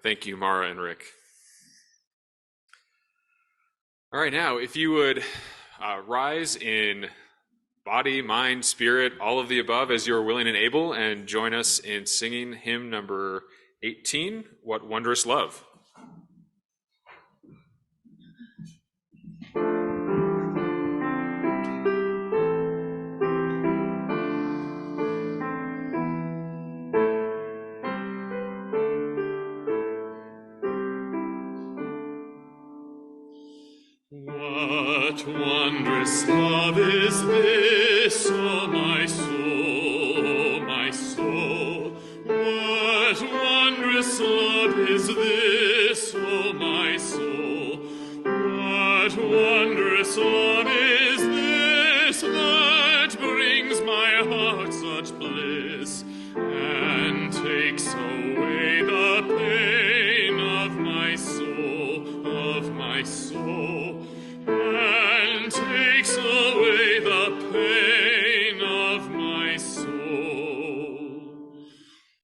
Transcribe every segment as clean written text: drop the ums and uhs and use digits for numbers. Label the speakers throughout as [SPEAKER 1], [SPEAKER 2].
[SPEAKER 1] Thank you, Mara and Rick. All right, now, if you would rise in body, mind, spirit, all of the above as you're willing and able, and join us in singing hymn number 18, What Wondrous Love.
[SPEAKER 2] What wondrous love is this, oh my soul, my soul? What wondrous love is this, oh my soul? What wondrous love is this that brings my heart such bliss and takes away the pain of my soul, of my soul? And takes away the pain of my soul.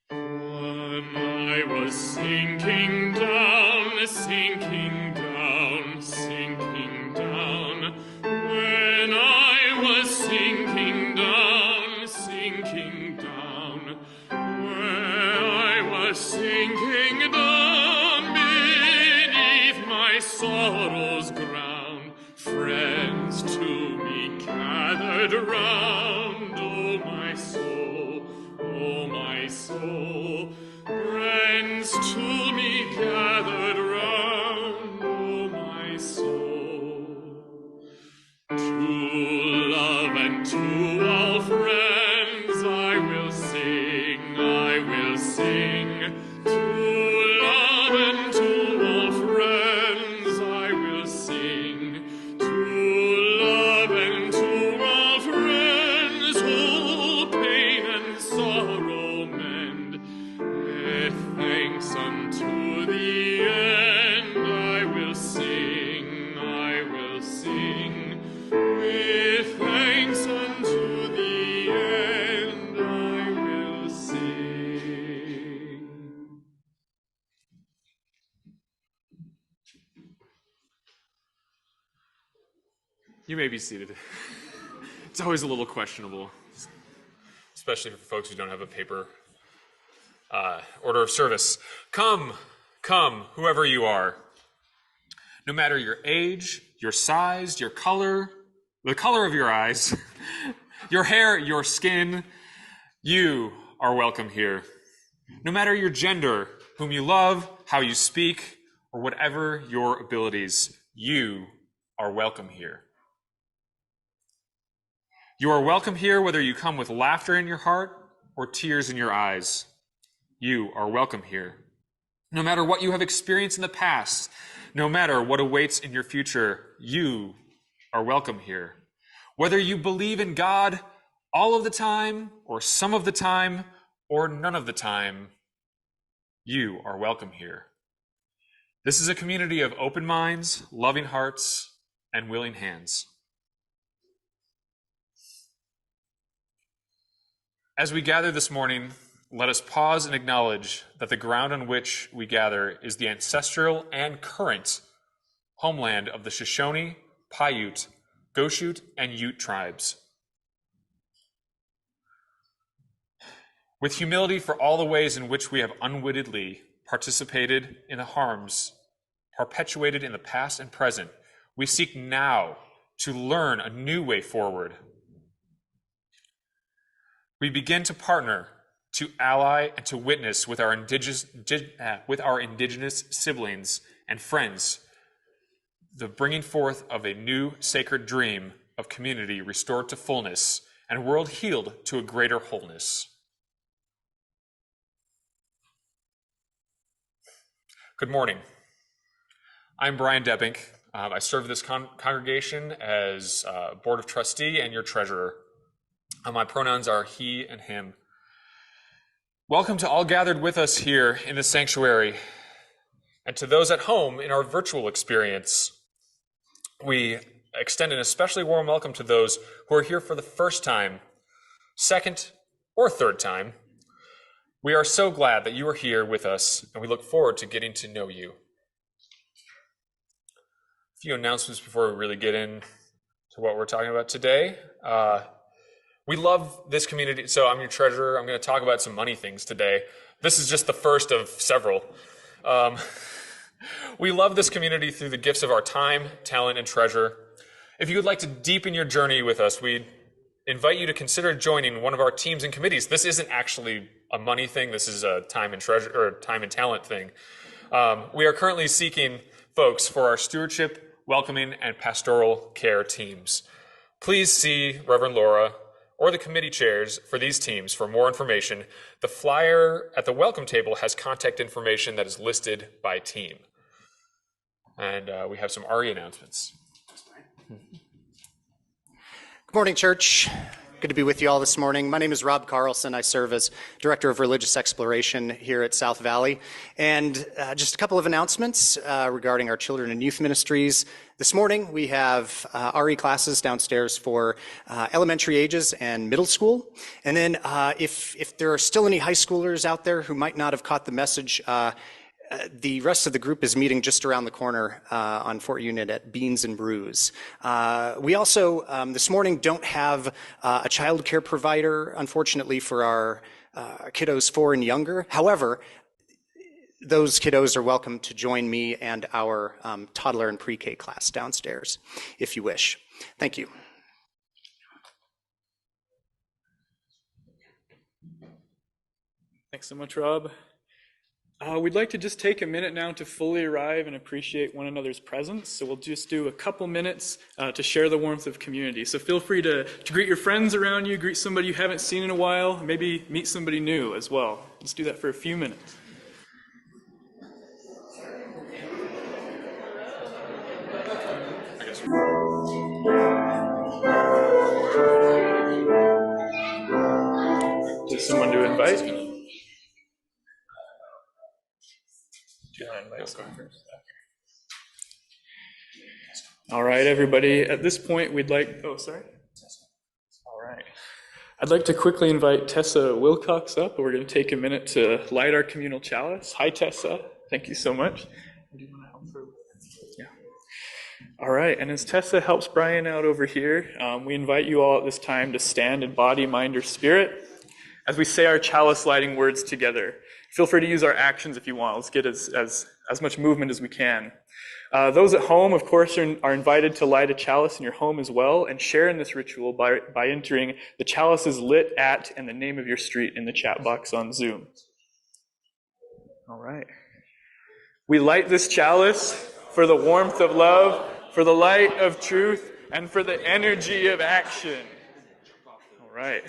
[SPEAKER 2] When I was sinking down, sinking down, sinking down. When I was sinking down, sinking down. When I was sinking down beneath my sorrow's ground, friends to me gathered round, oh my soul, oh my soul. Friends to me gathered round, oh my soul. To love and to all friends I will sing, I will sing. To love and to all friends I will sing. To love and to all friends who pain and sorrow mend, with thanks unto the end I will sing, I will sing. With thanks unto the end I will sing.
[SPEAKER 1] You may be seated. It's always a little questionable, especially for folks who don't have a paper order of service. Come, come, whoever you are. No matter your age, your size, your color, the color of your eyes, your hair, your skin, you are welcome here. No matter your gender, whom you love, how you speak, or whatever your abilities, you are welcome here. You are welcome here whether you come with laughter in your heart or tears in your eyes. You are welcome here. No matter what you have experienced in the past, no matter what awaits in your future, you are welcome here. Whether you believe in God all of the time, or some of the time, or none of the time, you are welcome here. This is a community of open minds, loving hearts, and willing hands. As we gather this morning, let us pause and acknowledge that the ground on which we gather is the ancestral and current homeland of the Shoshone, Paiute, Goshute, and Ute tribes. With humility for all the ways in which we have unwittingly participated in the harms perpetuated in the past and present, we seek now to learn a new way forward. We begin to partner, to ally, and to witness with our indigenous siblings and friends the bringing forth of a new sacred dream of community restored to fullness and world healed to a greater wholeness. Good morning. I'm Brian Deppink. I serve this congregation as Board of Trustee and your treasurer. My pronouns are he and him. Welcome to all gathered with us here in the sanctuary, and to those at home in our virtual experience. We extend an especially warm welcome to those who are here for the first time, second, or third time. We are so glad that you are here with us, and we look forward to getting to know you. A few announcements before we really get into what we're talking about today. We love this community. So I'm your treasurer. I'm going to talk about some money things today. This is just the first of several. We love this community through the gifts of our time, talent, and treasure. If you would like to deepen your journey with us, we invite you to consider joining one of our teams and committees. This isn't actually a money thing. This is a time and treasure or time and talent thing. We are currently seeking folks for our stewardship, welcoming, and pastoral care teams. Please see Reverend Laura or the committee chairs for these teams for more information. The flyer at the welcome table has contact information that is listed by team. And we have some RE announcements.
[SPEAKER 3] Good morning, church. Good to be with you all this morning. My name is Rob Carlson. I serve as Director of Religious Exploration here at South Valley. And just a couple of announcements regarding our children and youth ministries. This morning, we have RE classes downstairs for elementary ages and middle school. And then if there are still any high schoolers out there who might not have caught the message, the rest of the group is meeting just around the corner on Fort Unit at Beans and Brews. We also, this morning, don't have a child care provider, unfortunately, for our kiddos 4 and younger. However, those kiddos are welcome to join me and our toddler and pre-K class downstairs, if you wish. Thank you.
[SPEAKER 4] Thanks so much, Rob. We'd like to just take a minute now to fully arrive and appreciate one another's presence. So we'll just do a couple minutes to share the warmth of community. So feel free to greet your friends around you, greet somebody you haven't seen in a while, maybe meet somebody new as well. Let's do that for a few minutes. Is someone to invite? All right, everybody. At this point, we'd like... Oh, sorry? All right. I'd like to quickly invite Tessa Wilcox up. We're going to take a minute to light our communal chalice. Hi, Tessa. Thank you so much. Do you want to help her? Yeah. All right, and as Tessa helps Brian out over here, we invite you all at this time to stand in body, mind, or spirit as we say our chalice lighting words together. Feel free to use our actions if you want. Let's get as much movement as we can. Those at home, of course, are invited to light a chalice in your home as well and share in this ritual by entering the chalice is lit at and the name of your street in the chat box on Zoom. All right. We light this chalice for the warmth of love, for the light of truth, and for the energy of action. All right.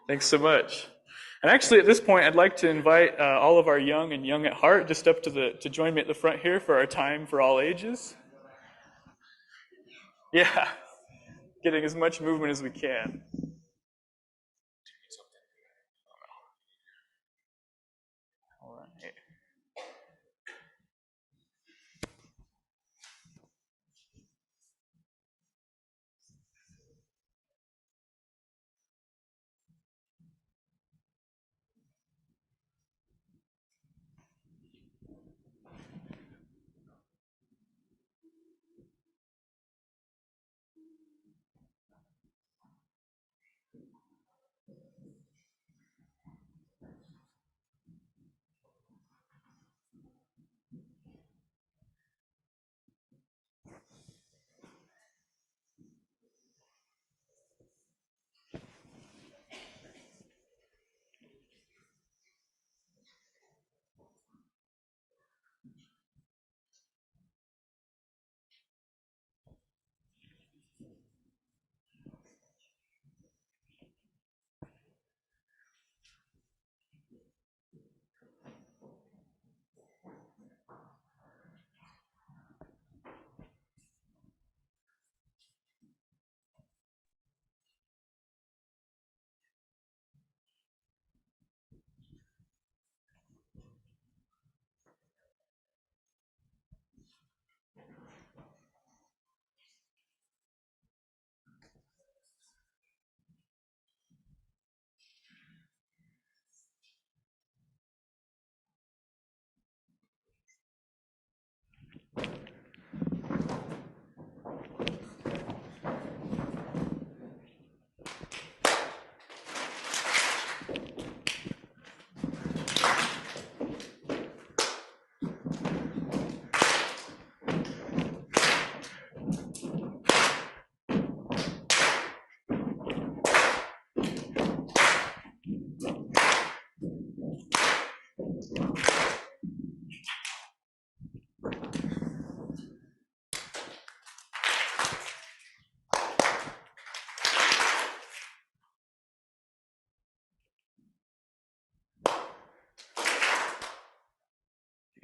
[SPEAKER 4] Thanks so much. And actually, at this point, I'd like to invite all of our young and young at heart just up to join me at the front here for our time for all ages. Yeah, getting as much movement as we can. All right.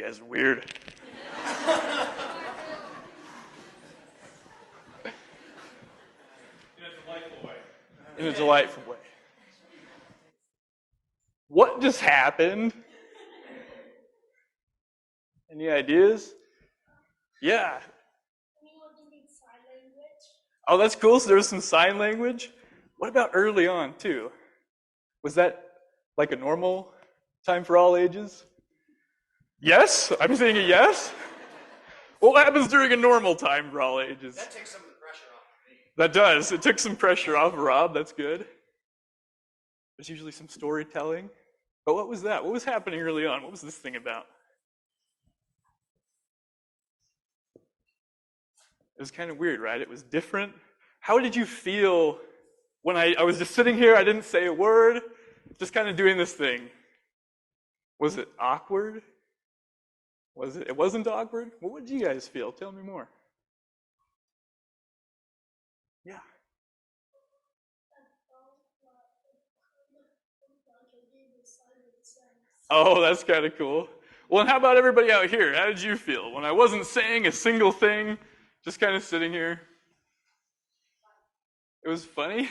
[SPEAKER 4] You guys are weird.
[SPEAKER 1] In a delightful way.
[SPEAKER 4] In a delightful way. What just happened? Any ideas? Yeah. Oh, that's cool. So there was some sign language. What about early on, too? Was that like a normal time for all ages? Yes? I'm saying a yes? What happens during a normal time for all ages?
[SPEAKER 3] That takes some of the pressure off of me.
[SPEAKER 4] That does. It took some pressure off Rob. That's good. There's usually some storytelling. But what was that? What was happening early on? What was this thing about? It was kind of weird, right? It was different. How did you feel when I was just sitting here, I didn't say a word, just kind of doing this thing? Was it awkward? Was it? It wasn't awkward? Well, what did you guys feel? Tell me more. Yeah. Oh, that's kind of cool. Well, and how about everybody out here? How did you feel when I wasn't saying a single thing, just kind of sitting here? It was funny?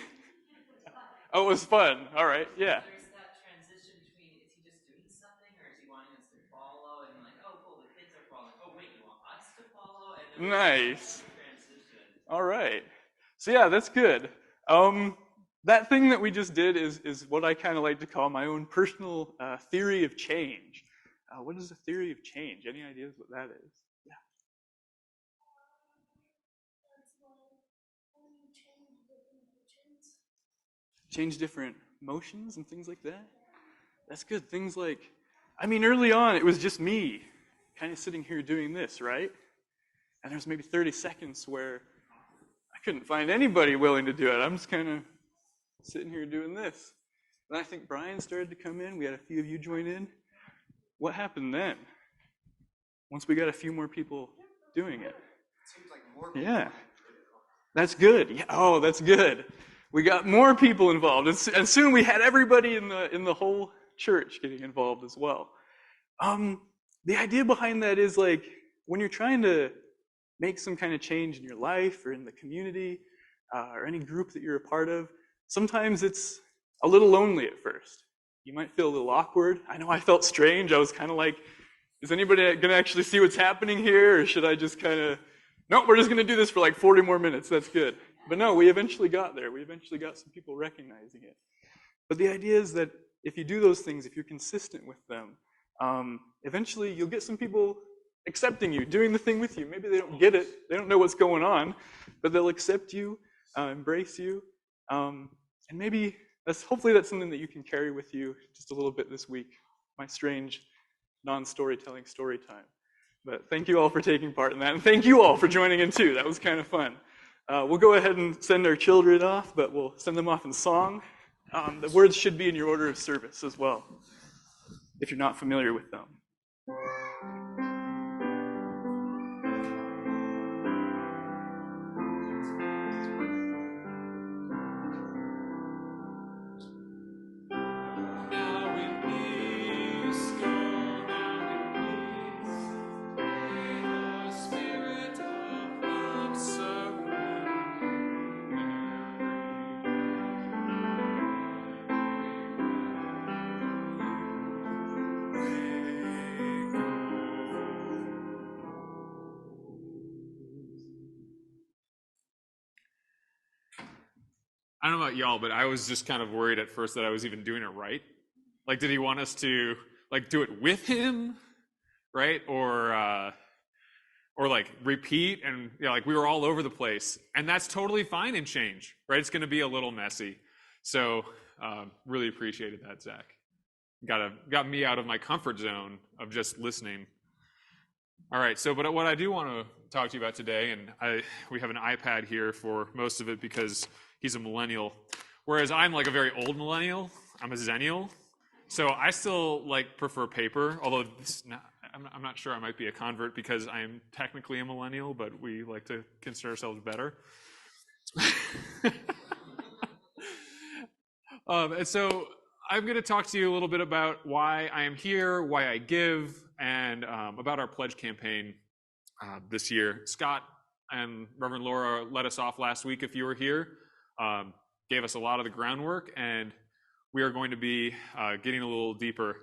[SPEAKER 4] Oh, it was fun. All right, yeah.
[SPEAKER 5] There's that transition between, is he just doing something, or is he wanting us to follow? And like, oh, cool, the kids are following. Oh, wait, you want us to follow? And then
[SPEAKER 4] Nice.
[SPEAKER 5] transition.
[SPEAKER 4] All right. So yeah, that's good. That thing that we just did is what I kind of like to call my own personal theory of change. What is a theory of change? Any ideas what that is? Yeah. Change different motions and things like that? That's good. Things like, I mean, early on, it was just me kind of sitting here doing this, right? And there's maybe 30 seconds where I couldn't find anybody willing to do it. I'm just kind of sitting here doing this. And I think Brian started to come in. We had a few of you join in. What happened then? Once we got a few more people doing it.
[SPEAKER 3] Seems like more people.
[SPEAKER 4] Yeah. That's good. Yeah. Oh, that's good. We got more people involved. And soon we had everybody in the whole church getting involved as well. The idea behind that is like when you're trying to make some kind of change in your life or in the community or any group that you're a part of, sometimes it's a little lonely at first. You might feel a little awkward. I know I felt strange. I was kind of like, is anybody going to actually see what's happening here? Or should I just kind of, nope, we're just going to do this for like 40 more minutes. That's good. But no, we eventually got there. We eventually got some people recognizing it. But the idea is that if you do those things, if you're consistent with them, eventually you'll get some people accepting you, doing the thing with you. Maybe they don't get it. They don't know what's going on, but they'll accept you, embrace you. And maybe hopefully that's something that you can carry with you just a little bit this week. My strange non-storytelling story time. But thank you all for taking part in that. And thank you all for joining in too. That was kind of fun. We'll go ahead and send our children off, but we'll send them off in song. The words should be in your order of service as well, if you're not familiar with them.
[SPEAKER 1] I don't know about y'all, but I was just kind of worried at first that I was even doing it right. Like, did he want us to like do it with him, right? Or like repeat, and like we were all over the place, and that's totally fine in change, right? It's going to be a little messy. So really appreciated that, Zach. Got me out of my comfort zone of just listening. All right, so but what I do want to talk to you about today, and we have an iPad here for most of it because he's a millennial, whereas I'm like a very old millennial. I'm a zennial, so I still like prefer paper. Although I'm not sure I might be a convert because I am technically a millennial, but we like to consider ourselves better. And so I'm going to talk to you a little bit about why I am here, why I give, and about our pledge campaign this year. Scott and Reverend Laura let us off last week, if you were here, gave us a lot of the groundwork, and we are going to be getting a little deeper.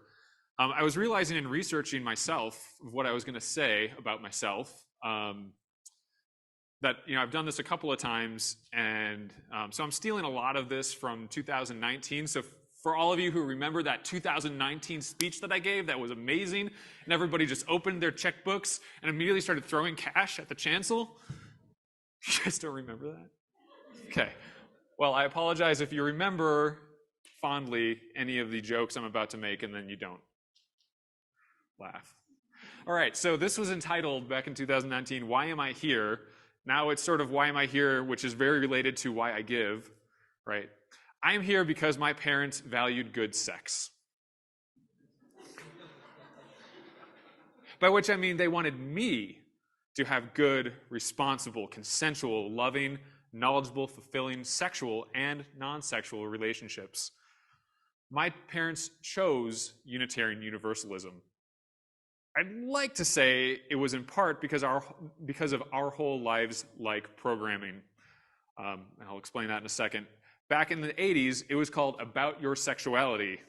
[SPEAKER 1] I was realizing in researching myself what I was going to say about myself that I've done this a couple of times, and so I'm stealing a lot of this from 2019. So for all of you who remember that 2019 speech that I gave, that was amazing, and everybody just opened their checkbooks and immediately started throwing cash at the chancel. You guys don't remember that? Okay. Well, I apologize if you remember fondly any of the jokes I'm about to make, and then you don't laugh. All right, so this was entitled back in 2019, Why Am I Here? Now it's sort of Why Am I Here, which is very related to why I give, right? I am here because my parents valued good sex. By which I mean they wanted me to have good, responsible, consensual, loving, knowledgeable, fulfilling sexual and non-sexual relationships. My parents chose Unitarian Universalism. I'd like to say it was in part because of our whole lives like programming. And I'll explain that in a second. Back in the 80s, it was called About Your Sexuality,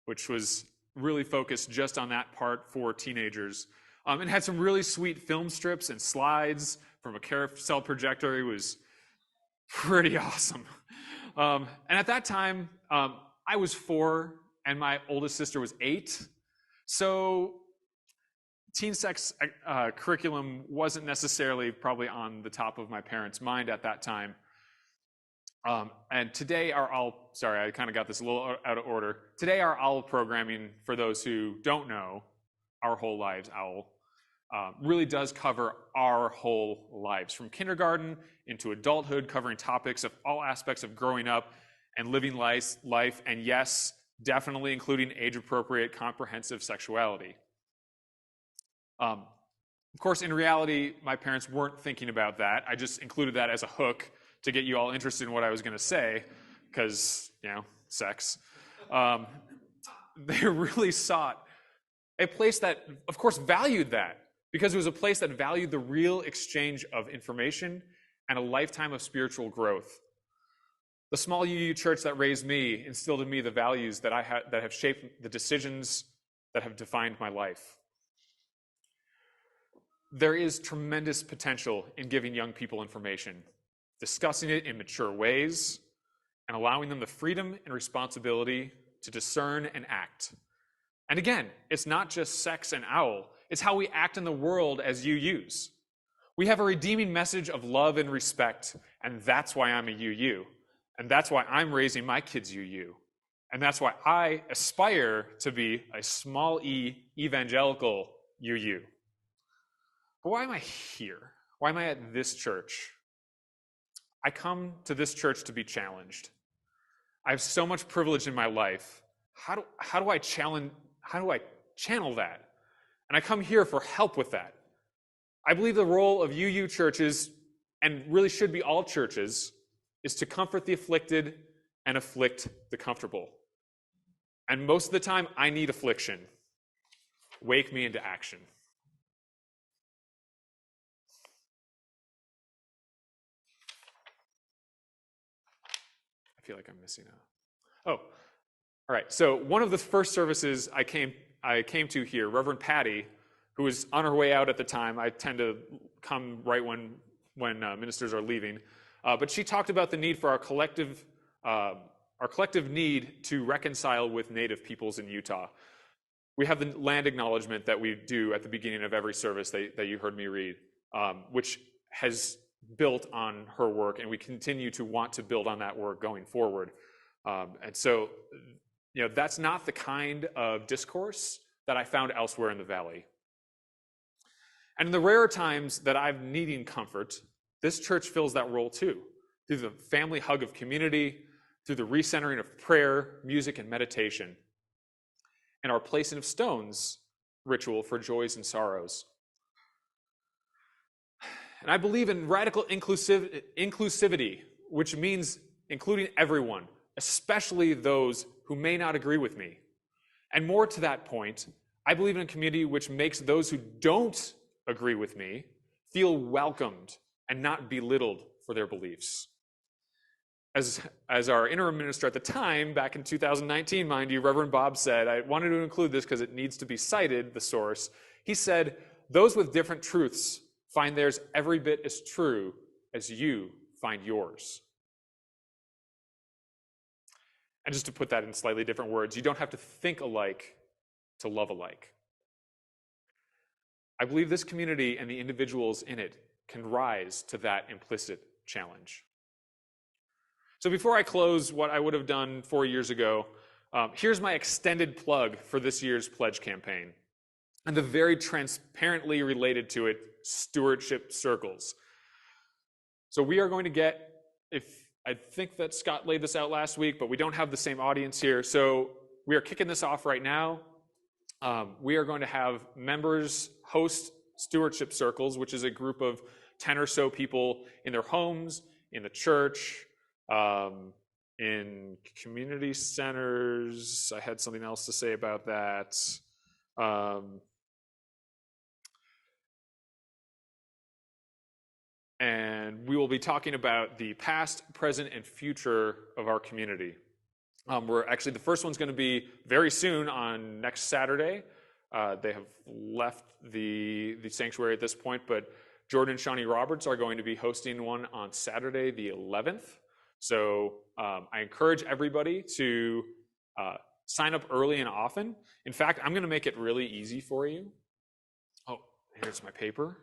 [SPEAKER 1] which was really focused just on that part for teenagers. It had some really sweet film strips and slides from a carousel projector. It was pretty awesome. And at that time, I was 4 and my oldest sister was 8. So teen sex curriculum wasn't necessarily probably on the top of my parents' mind at that time. And today sorry, I kind of got this a little out of order. Today our OWL programming, for those who don't know, Our Whole Lives OWL, really does cover our whole lives, from kindergarten into adulthood, covering topics of all aspects of growing up and living life, and yes, definitely including age-appropriate, comprehensive sexuality. Of course, in reality, my parents weren't thinking about that. I just included that as a hook to get you all interested in what I was going to say, because, sex. They really sought a place that, of course, valued that, because it was a place that valued the real exchange of information and a lifetime of spiritual growth. The small UU church that raised me instilled in me the values that that have shaped the decisions that have defined my life. There is tremendous potential in giving young people information, discussing it in mature ways, and allowing them the freedom and responsibility to discern and act. And again, it's not just sex and OWL, it's how we act in the world as UUs. We have a redeeming message of love and respect, and that's why I'm a UU. And that's why I'm raising my kids UU. And that's why I aspire to be a small e evangelical UU. But why am I here? Why am I at this church? I come to this church to be challenged. I have so much privilege in my life. How do I channel that? And I come here for help with that. I believe the role of UU churches, and really should be all churches, is to comfort the afflicted and afflict the comfortable. And most of the time, I need affliction. Wake me into action. I feel like I'm missing out. Oh, all right. So one of the first services I came to here, Reverend Patty, who was on her way out at the time. I tend to come right when ministers are leaving. But she talked about the need for our collective need to reconcile with Native peoples in Utah. We have the land acknowledgement that we do at the beginning of every service that you heard me read, which has built on her work, and we continue to want to build on that work going forward. And so, that's not the kind of discourse that I found elsewhere in the Valley. And in the rare times that I'm needing comfort, this church fills that role too, through the family hug of community, through the recentering of prayer, music, and meditation, and our placing of stones ritual for joys and sorrows. And I believe in radical inclusivity, which means including everyone, especially those who may not agree with me. And more to that point, I believe in a community which makes those who don't agree with me feel welcomed and not belittled for their beliefs. As our interim minister at the time, back in 2019, mind you, Reverend Bob said, I wanted to include this because it needs to be cited, the source. He said, those with different truths find theirs every bit as true as you find yours. And just to put that in slightly different words, you don't have to think alike to love alike. I believe this community and the individuals in it can rise to that implicit challenge. So before I close what I would have done 4 years ago, here's my extended plug for this year's pledge campaign, and the very transparently related to it stewardship circles. So we are going to get, I think that Scott laid this out last week, but we don't have the same audience here. So we are kicking this off right now. We are going to have members host stewardship circles, which is a group of 10 or so people in their homes, in the church, in community centers. I had something else to say about that. And we will be talking about the past, present, and future of our community. We're actually, the first one's going to be very soon on next Saturday. They have left the sanctuary at this point, but Jordan and Shawnee Roberts are going to be hosting one on Saturday the 11th. So I encourage everybody to sign up early and often. In fact, I'm going to make it really easy for you. Oh, here's my paper.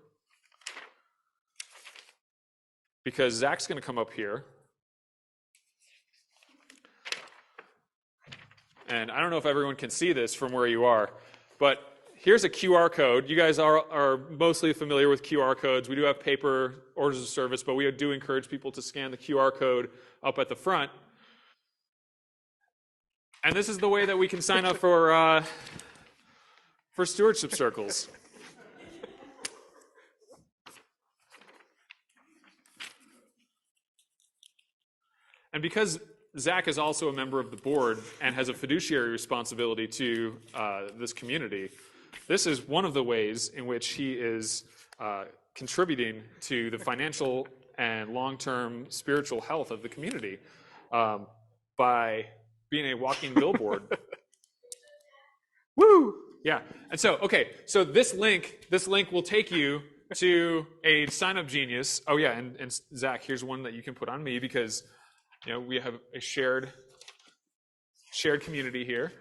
[SPEAKER 1] Because Zach's going to come up here. And I don't know if everyone can see this from where you are, but here's a QR code. You guys are mostly familiar with QR codes. We do have paper orders of service, but we do encourage people to scan the QR code up at the front. And this is the way that we can sign up for stewardship circles. And because Zach is also a member of the board and has a fiduciary responsibility to this community, this is one of the ways in which he is contributing to the financial and long-term spiritual health of the community by being a walking billboard. Woo! Yeah. And so, okay, so this link will take you to a sign-up genius. Oh yeah, and Zach, here's one that you can put on me because we have a shared community here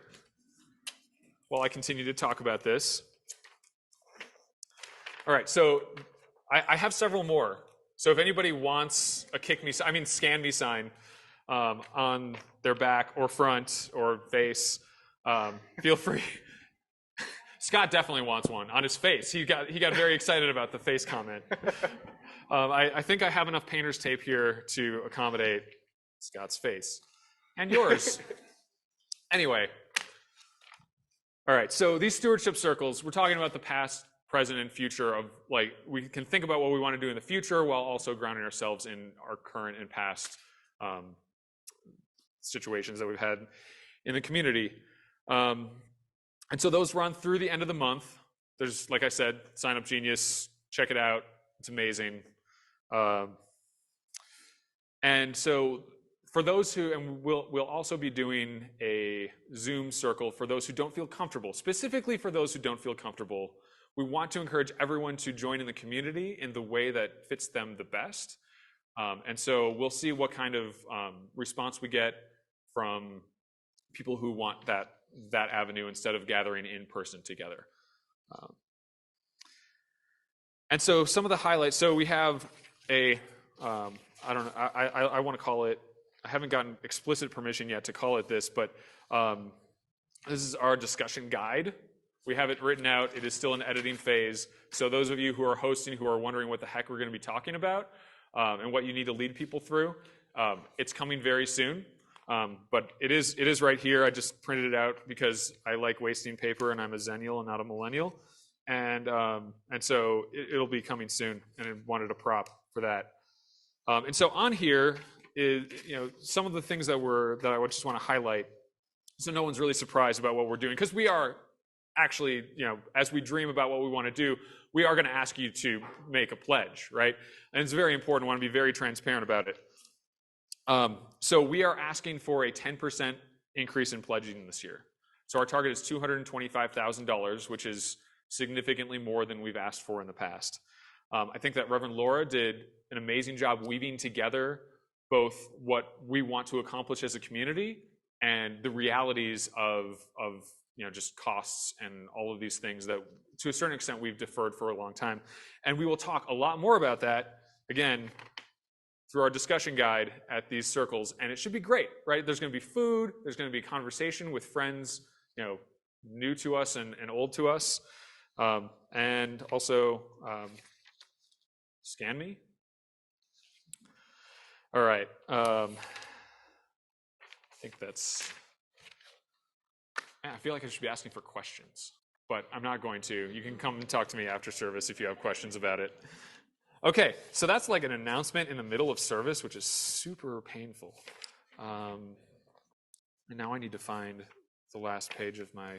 [SPEAKER 1] while I continue to talk about this. All right, so I have several more. So if anybody wants a scan me sign on their back or front or face, feel free. Scott definitely wants one on his face. He got very excited about the face comment. I think I have enough painter's tape here to accommodate Scott's face and yours. Anyway, all right, so these stewardship circles, we're talking about the past, present, and future of, we can think about what we want to do in the future while also grounding ourselves in our current and past situations that we've had in the community. And so those run through the end of the month. There's, like I said, Sign Up Genius, check it out, it's amazing. And so for those who, and we'll also be doing a Zoom circle for those who don't feel comfortable. Specifically for those who don't feel comfortable, we want to encourage everyone to join in the community in the way that fits them the best. And so we'll see what kind of response we get from people who want that avenue instead of gathering in person together. And so some of the highlights, so we have I don't know, I want to call it, I haven't gotten explicit permission yet to call it this, but this is our discussion guide. We have it written out. It is still in editing phase. So those of you who are hosting who are wondering what the heck we're going to be talking about and what you need to lead people through, it's coming very soon. But it is right here. I just printed it out because I like wasting paper and I'm a zennial and not a millennial. And so it'll be coming soon, and I wanted a prop for that. And so on here is, some of the things that I would just want to highlight So no one's really surprised about what we're doing, because we are actually, as we dream about what we want to do, we are going to ask you to make a pledge, right? And it's very important. We want to be very transparent about it. So we are asking for a 10% increase in pledging this year. So our target is $225,000, which is significantly more than we've asked for in the past. I think that Reverend Laura did an amazing job weaving together both what we want to accomplish as a community and the realities of just costs and all of these things that, to a certain extent, we've deferred for a long time. And we will talk a lot more about that, again, through our discussion guide at these circles. And it should be great, right? There's going to be food. There's going to be conversation with friends, new to us and old to us. And also, scan me. All right. I think that's... I feel like I should be asking for questions, but I'm not going to. You can come and talk to me after service if you have questions about it. Okay, so that's like an announcement in the middle of service, which is super painful. And now I need to find the last page of my...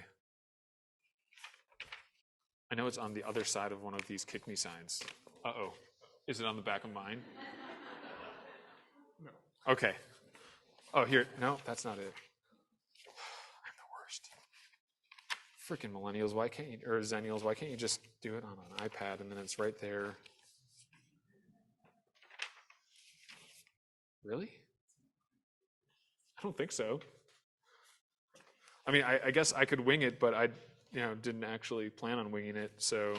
[SPEAKER 1] I know it's on the other side of one of these kick me signs. Uh-oh. Is it on the back of mine? No. Okay. Oh, here. No, that's not it. I'm the worst. Freaking millennials, why can't you, or zennials, why can't you just do it on an iPad and then it's right there? Really? I don't think so. I mean, I guess I could wing it, but I didn't actually plan on winging it, so...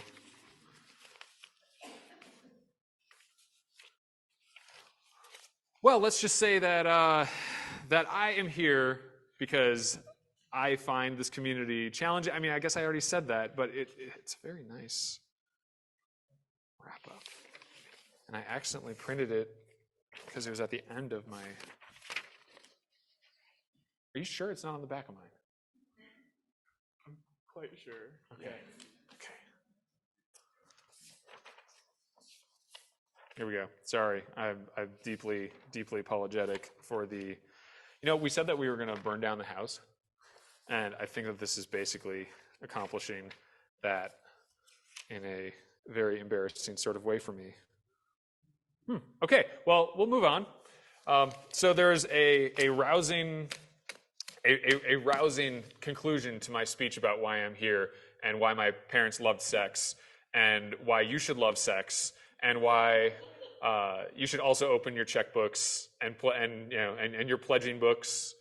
[SPEAKER 1] Well, let's just say that that I am here because I find this community challenging. I mean, I guess I already said that, but it's a very nice wrap up. And I accidentally printed it because it was at the end of my... Are you sure it's not on the back of mine?
[SPEAKER 4] I'm quite sure.
[SPEAKER 1] Okay. Okay. Here we go. Sorry, I'm deeply, deeply apologetic for the... we said that we were going to burn down the house, and I think that this is basically accomplishing that in a very embarrassing sort of way for me. Okay, well, we'll move on. So there's a rousing conclusion to my speech about why I'm here and why my parents loved sex and why you should love sex and why you should also open your checkbooks and your pledging books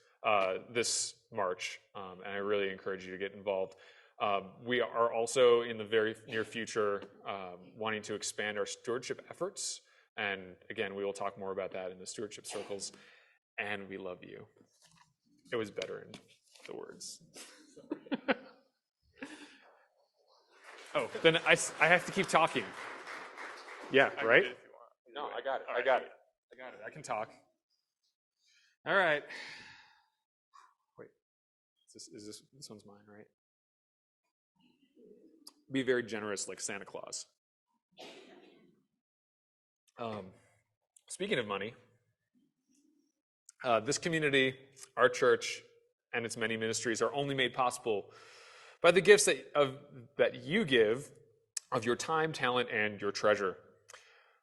[SPEAKER 1] this March. And I really encourage you to get involved. We are also in the very near future wanting to expand our stewardship efforts. And again, we will talk more about that in the stewardship circles. And we love you. It was better in the words. Oh, then I have to keep talking. Yeah, right? No, I got it. I got it. I can talk. All right. Wait, is this one's mine, right? Be very generous like Santa Claus. Speaking of money, this community, our church, and its many ministries are only made possible by the gifts that you give of your time, talent, and your treasure.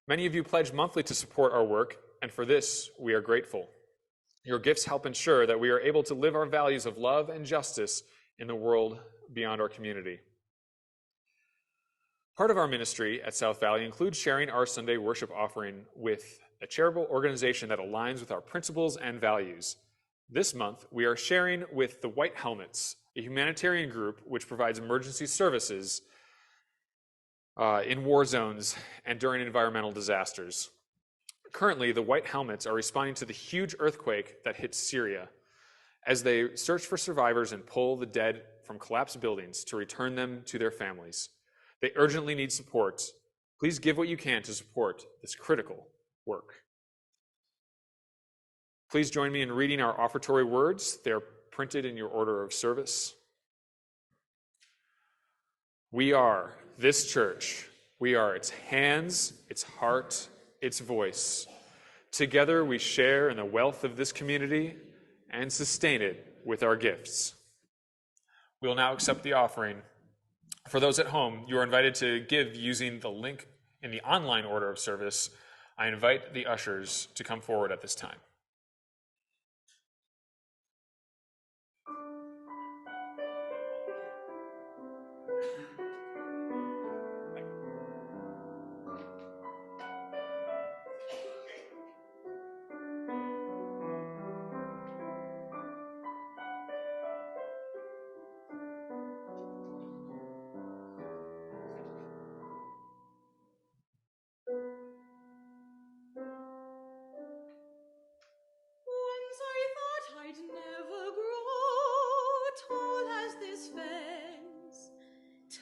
[SPEAKER 1] Many of you pledge monthly to support our work, and for this, we are grateful. Your gifts help ensure that we are able to live our values of love and justice in the world beyond our community. Part of our ministry at South Valley includes sharing our Sunday worship offering with a charitable organization that aligns with our principles and values. This month, we are sharing with the White Helmets, a humanitarian group which provides emergency services in war zones and during environmental disasters. Currently, the White Helmets are responding to the huge earthquake that hit Syria as they search for survivors and pull the dead from collapsed buildings to return them to their families. They urgently need support. Please give what you can to support this critical work. Please join me in reading our offertory words. They are printed in your order of service. We are this church. We are its hands, its heart, its voice. Together we share in the wealth of this community and sustain it with our gifts. We will now accept the offering. For those at home, you are invited to give using the link in the online order of service. I invite the ushers to come forward at this time.
[SPEAKER 6] Once I thought I'd never grow tall as this fence.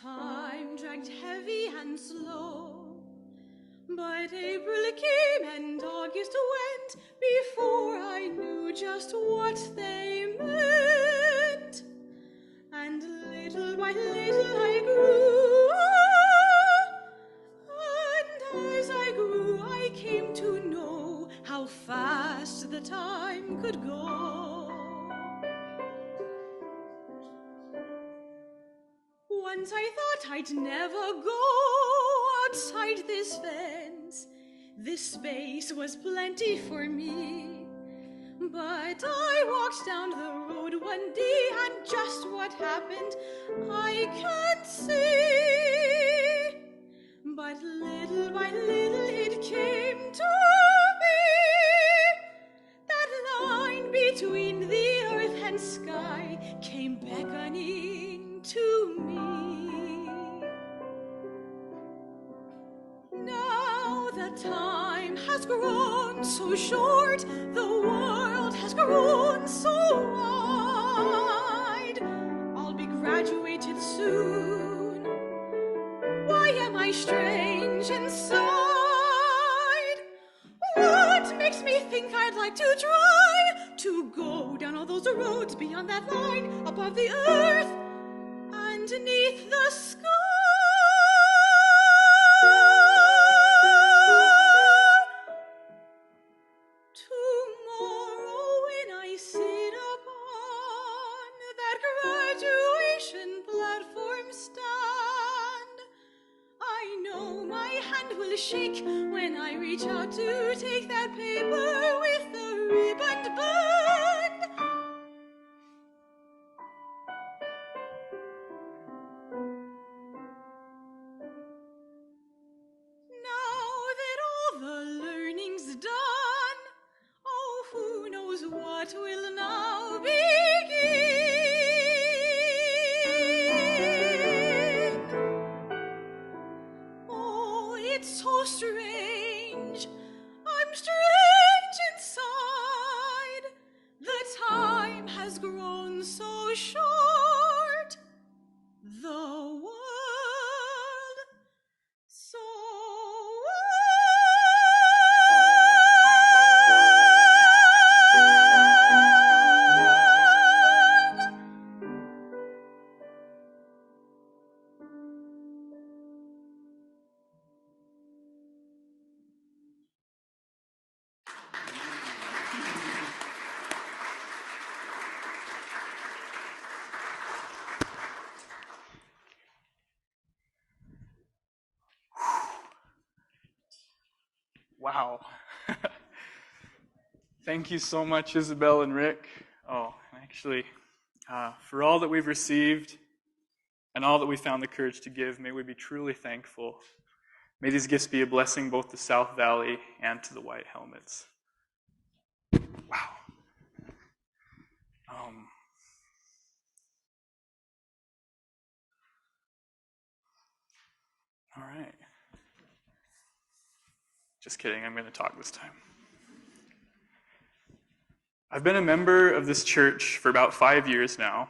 [SPEAKER 6] Time dragged heavy and slow. But April came and August went before I knew just what they meant. And little by little I grew. And as I grew, I came to know how fast the time could go. Once I thought I'd never go outside this fence. This space was plenty for me. But I walked down the road one day, and just what happened I can't say. But little by little it came to me. That line between the earth and sky came beckoning to me. Now the time has grown so short, the world has grown so wide. I'll be graduated soon. Why am I strange inside? What makes me think I'd like to try to go down all those roads beyond that line, above the earth, underneath the sky? Tomorrow when I sit upon that graduation platform stand, I know my hand will shake when I reach out to take that paper with the ribbon band. Now that all the learning's done, oh, who knows what will now begin? Oh, it's so strange. I'm strange inside. The time has grown so short. The world so
[SPEAKER 4] Wow. Thank you so much, Isabel and Rick. Oh, actually, for all that we've received and all that we found the courage to give, may we be truly thankful. May these gifts be a blessing both to South Valley and to the White Helmets. Wow. All right. Just kidding, I'm going to talk this time. I've been a member of this church for about 5 years now,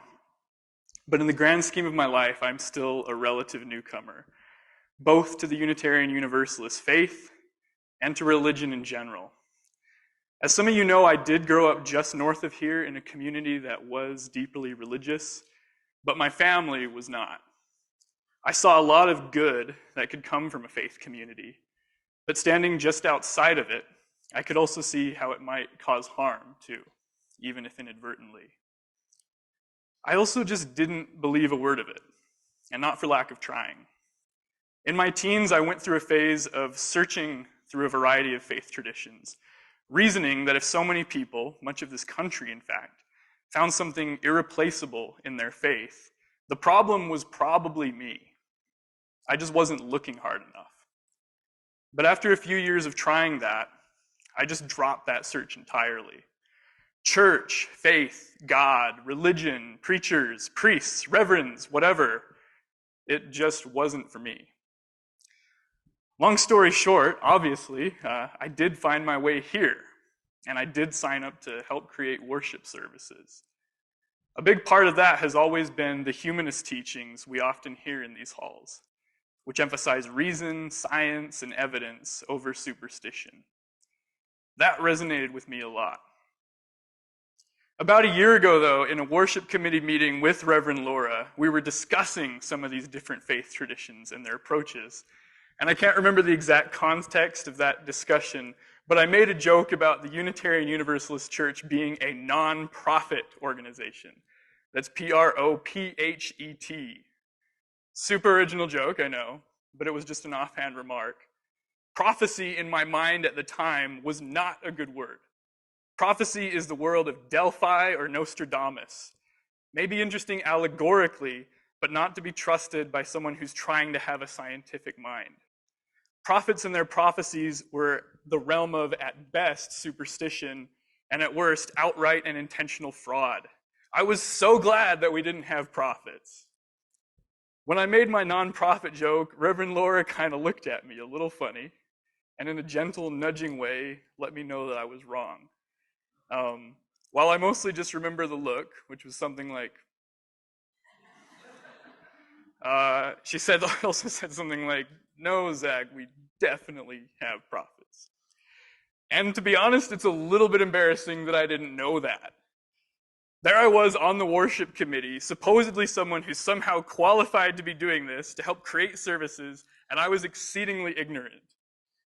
[SPEAKER 4] but in the grand scheme of my life, I'm still a relative newcomer, both to the Unitarian Universalist faith and to religion in general. As some of you know, I did grow up just north of here in a community that was deeply religious, but my family was not. I saw a lot of good that could come from a faith community, but standing just outside of it, I could also see how it might cause harm too, even if inadvertently. I also just didn't believe a word of it, and not for lack of trying. In my teens, I went through a phase of searching through a variety of faith traditions, reasoning that if so many people, much of this country in fact, found something irreplaceable in their faith, the problem was probably me. I just wasn't looking hard enough. But after a few years of trying that, I just dropped that search entirely. Church, faith, God, religion, preachers, priests, reverends, whatever, it just wasn't for me. Long story short, obviously, I did find my way here, and I did sign up to help create worship services. A big part of that has always been the humanist teachings we often hear in these halls, which emphasize reason, science, and evidence over superstition. That resonated with me a lot. About a year ago, though, in a worship committee meeting with Reverend Laura, we were discussing some of these different faith traditions and their approaches. And I can't remember the exact context of that discussion, but I made a joke about the Unitarian Universalist Church being a non-profit organization. That's Prophet. Super original joke, I know, but it was just an offhand remark. Prophecy in my mind at the time was not a good word. Prophecy is the world of Delphi or Nostradamus. Maybe interesting allegorically, but not to be trusted by someone who's trying to have a scientific mind. Prophets and their prophecies were the realm of, at best, superstition, and at worst, outright and intentional fraud. I was so glad that we didn't have prophets. When I made my non-prophet joke, Reverend Laura kind of looked at me a little funny, and in a gentle, nudging way, let me know that I was wrong. While I mostly just remember the look, which was something like, she also said something like, "No, Zach, we definitely have prophets." And to be honest, it's a little bit embarrassing that I didn't know that. There I was on the worship committee, supposedly someone who's somehow qualified to be doing this, to help create services, and I was exceedingly ignorant.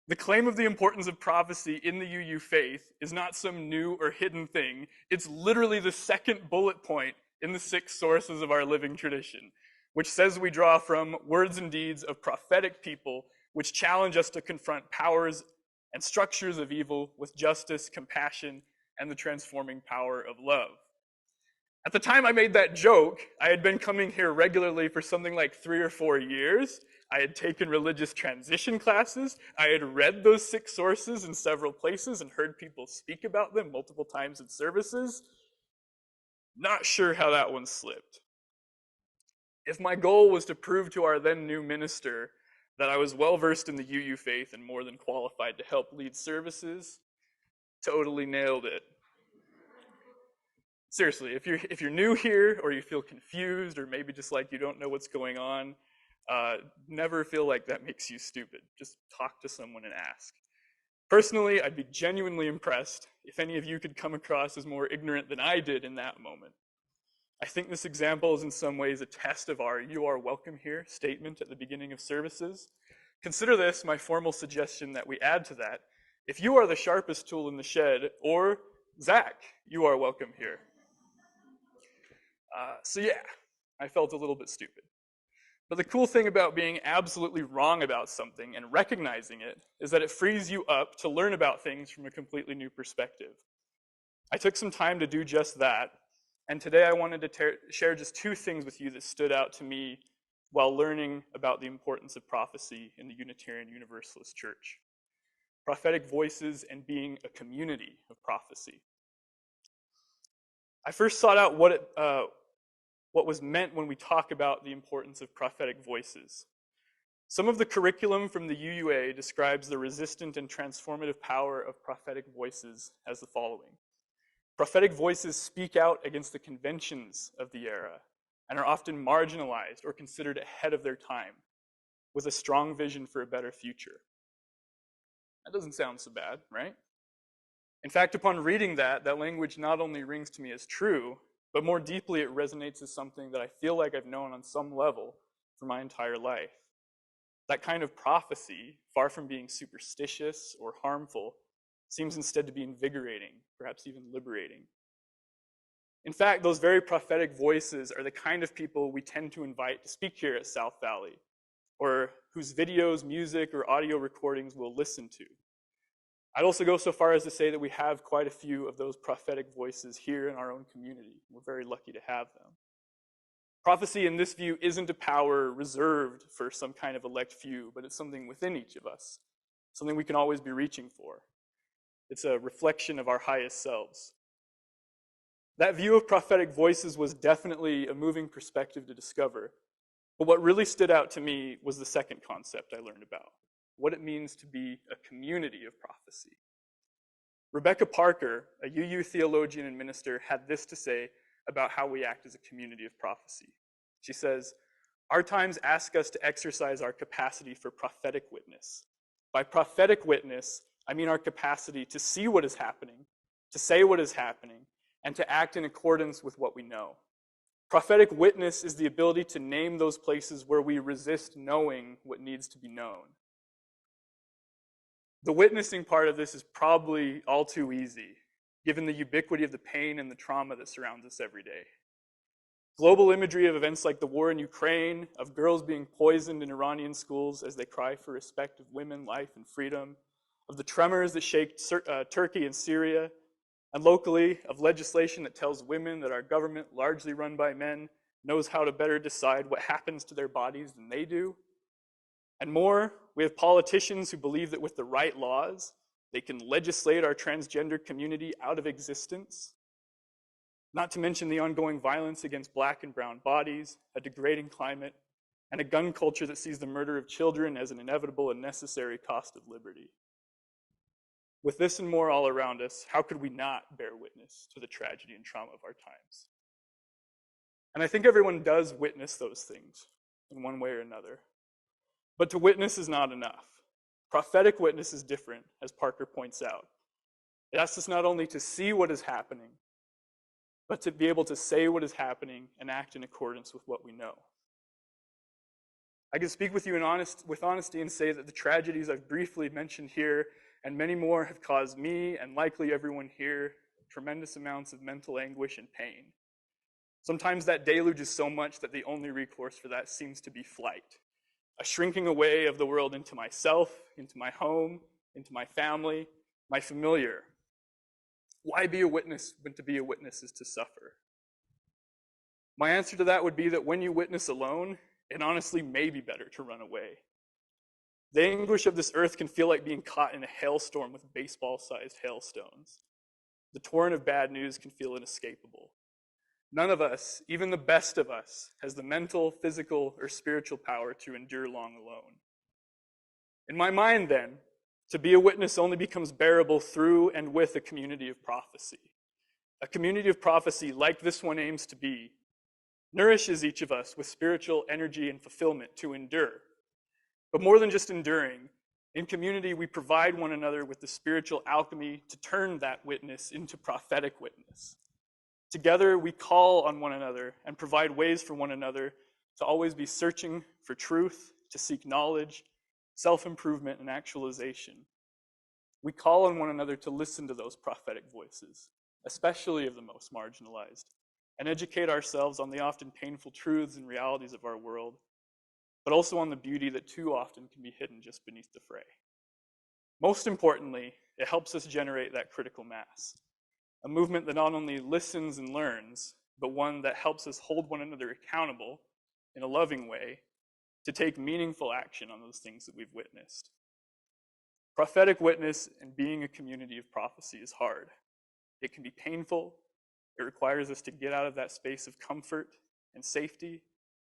[SPEAKER 4] The claim of the importance of prophecy in the UU faith is not some new or hidden thing. It's literally the second bullet point in the 6 sources of our living tradition, which says we draw from words and deeds of prophetic people, which challenge us to confront powers and structures of evil with justice, compassion, and the transforming power of love. At the time I made that joke, I had been coming here regularly for something like 3 or 4 years. I had taken religious transition classes. I had read those 6 sources in several places and heard people speak about them multiple times in services. Not sure how that one slipped. If my goal was to prove to our then new minister that I was well versed in the UU faith and more than qualified to help lead services, totally nailed it. Seriously, if you're new here or you feel confused or maybe just like you don't know what's going on, never feel like that makes you stupid. Just talk to someone and ask. Personally, I'd be genuinely impressed if any of you could come across as more ignorant than I did in that moment. I think this example is in some ways a test of our "you are welcome here" statement at the beginning of services. Consider this my formal suggestion that we add to that. If you are the sharpest tool in the shed, or Zach, you are welcome here. So yeah, I felt a little bit stupid. But the cool thing about being absolutely wrong about something and recognizing it is that it frees you up to learn about things from a completely new perspective. I took some time to do just that, and today I wanted to share just 2 things with you that stood out to me while learning about the importance of prophecy in the Unitarian Universalist Church. Prophetic voices and being a community of prophecy. I first sought out what was meant when we talk about the importance of prophetic voices. Some of the curriculum from the UUA describes the resistant and transformative power of prophetic voices as the following. Prophetic voices speak out against the conventions of the era and are often marginalized or considered ahead of their time, with a strong vision for a better future. That doesn't sound so bad, right? In fact, upon reading that language not only rings to me as true, but more deeply it resonates as something that I feel like I've known on some level for my entire life. That kind of prophecy, far from being superstitious or harmful, seems instead to be invigorating, perhaps even liberating. In fact, those very prophetic voices are the kind of people we tend to invite to speak here at South Valley, or whose videos, music, or audio recordings we'll listen to. I'd also go so far as to say that we have quite a few of those prophetic voices here in our own community. We're very lucky to have them. Prophecy in this view isn't a power reserved for some kind of elect few, but it's something within each of us, something we can always be reaching for. It's a reflection of our highest selves. That view of prophetic voices was definitely a moving perspective to discover, but what really stood out to me was the second concept I learned about, what it means to be a community of prophecy. Rebecca Parker, a UU theologian and minister, had this to say about how we act as a community of prophecy. She says, "Our times ask us to exercise our capacity for prophetic witness. By prophetic witness, I mean our capacity to see what is happening, to say what is happening, and to act in accordance with what we know. Prophetic witness is the ability to name those places where we resist knowing what needs to be known." The witnessing part of this is probably all too easy, given the ubiquity of the pain and the trauma that surrounds us every day. Global imagery of events like the war in Ukraine, of girls being poisoned in Iranian schools as they cry for respect of women, life, and freedom, of the tremors that shake Turkey and Syria, and locally, of legislation that tells women that our government, largely run by men, knows how to better decide what happens to their bodies than they do. And more, we have politicians who believe that with the right laws, they can legislate our transgender community out of existence. Not to mention the ongoing violence against black and brown bodies, a degrading climate, and a gun culture that sees the murder of children as an inevitable and necessary cost of liberty. With this and more all around us, how could we not bear witness to the tragedy and trauma of our times? And I think everyone does witness those things in one way or another. But to witness is not enough. Prophetic witness is different, as Parker points out. It asks us not only to see what is happening, but to be able to say what is happening and act in accordance with what we know. I can speak with you with honesty and say that the tragedies I've briefly mentioned here and many more have caused me, and likely everyone here, tremendous amounts of mental anguish and pain. Sometimes that deluge is so much that the only recourse for that seems to be flight. A shrinking away of the world into myself, into my home, into my family, my familiar. Why be a witness when to be a witness is to suffer? My answer to that would be that when you witness alone, it honestly may be better to run away. The anguish of this earth can feel like being caught in a hailstorm with baseball-sized hailstones. The torrent of bad news can feel inescapable. None of us, even the best of us, has the mental, physical, or spiritual power to endure long alone. In my mind, then, to be a witness only becomes bearable through and with a community of prophecy. A community of prophecy, like this one aims to be, nourishes each of us with spiritual energy and fulfillment to endure. But more than just enduring, in community we provide one another with the spiritual alchemy to turn that witness into prophetic witness. Together we call on one another and provide ways for one another to always be searching for truth, to seek knowledge, self-improvement, and actualization. We call on one another to listen to those prophetic voices, especially of the most marginalized, and educate ourselves on the often painful truths and realities of our world, but also on the beauty that too often can be hidden just beneath the fray. Most importantly, it helps us generate that critical mass, a movement that not only listens and learns, but one that helps us hold one another accountable in a loving way to take meaningful action on those things that we've witnessed. Prophetic witness and being a community of prophecy is hard. It can be painful. It requires us to get out of that space of comfort and safety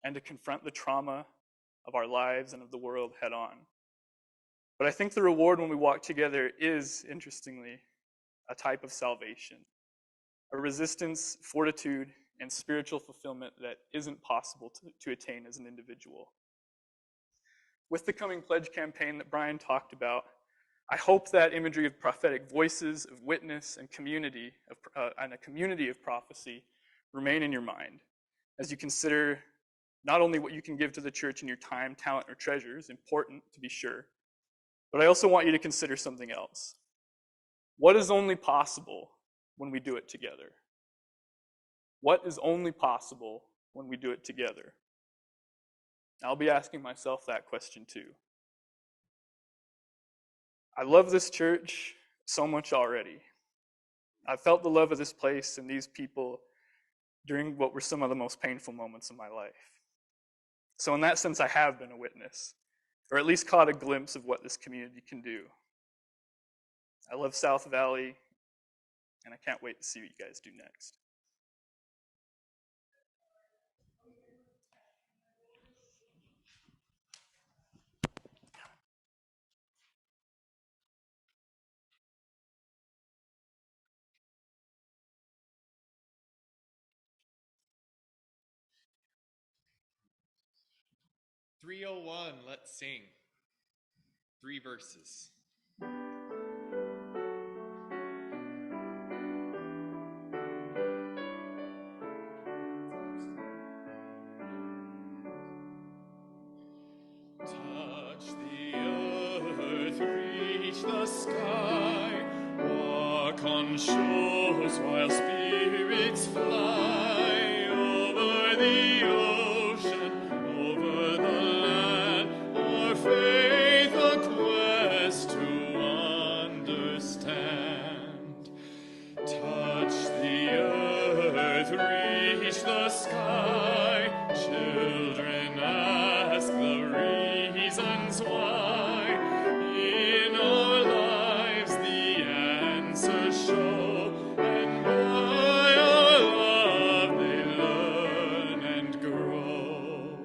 [SPEAKER 4] and to confront the trauma of our lives and of the world head on. But I think the reward when we walk together is, interestingly, a type of salvation, a resistance, fortitude, and spiritual fulfillment that isn't possible to attain as an individual. With the coming pledge campaign that Brian talked about, I hope that imagery of prophetic voices, of witness, and community, and a community of prophecy remain in your mind as you consider not only what you can give to the church in your time, talent, or treasures, important to be sure, but I also want you to consider something else. What is only possible when we do it together? what is only possible when we do it together? I'll be asking myself that question too. I love this church so much already. I've felt the love of this place and these people during what were some of the most painful moments of my life. So in that sense, I have been a witness, or at least caught a glimpse of what this community can do. I love South Valley, and I can't wait to see what you guys do next.
[SPEAKER 7] Let's sing. 3 verses.
[SPEAKER 2] Touch the earth, reach the sky, walk on shores while spirits fly, over the ocean, over the land, our faith a quest to understand. Touch the earth, reach the sky, children ask the reasons why. In our lives the answers show, and by our love they learn and grow.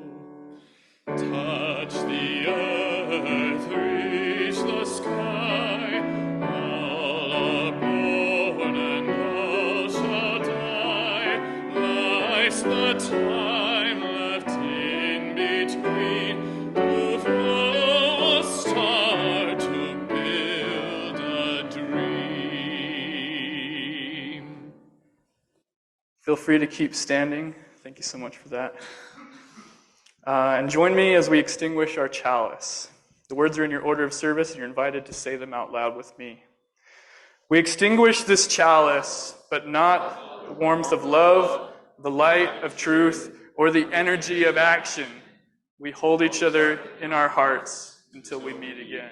[SPEAKER 2] Touch the earth, reach the sky, all are born and all shall die. Life's the time left in between, to throw a star to build a dream.
[SPEAKER 4] Feel free to keep standing. Thank you so much for that. And join me as we extinguish our chalice. The words are in your order of service, and you're invited to say them out loud with me. We extinguish this chalice, but not the warmth of love, the light of truth, or the energy of action. We hold each other in our hearts until we meet again.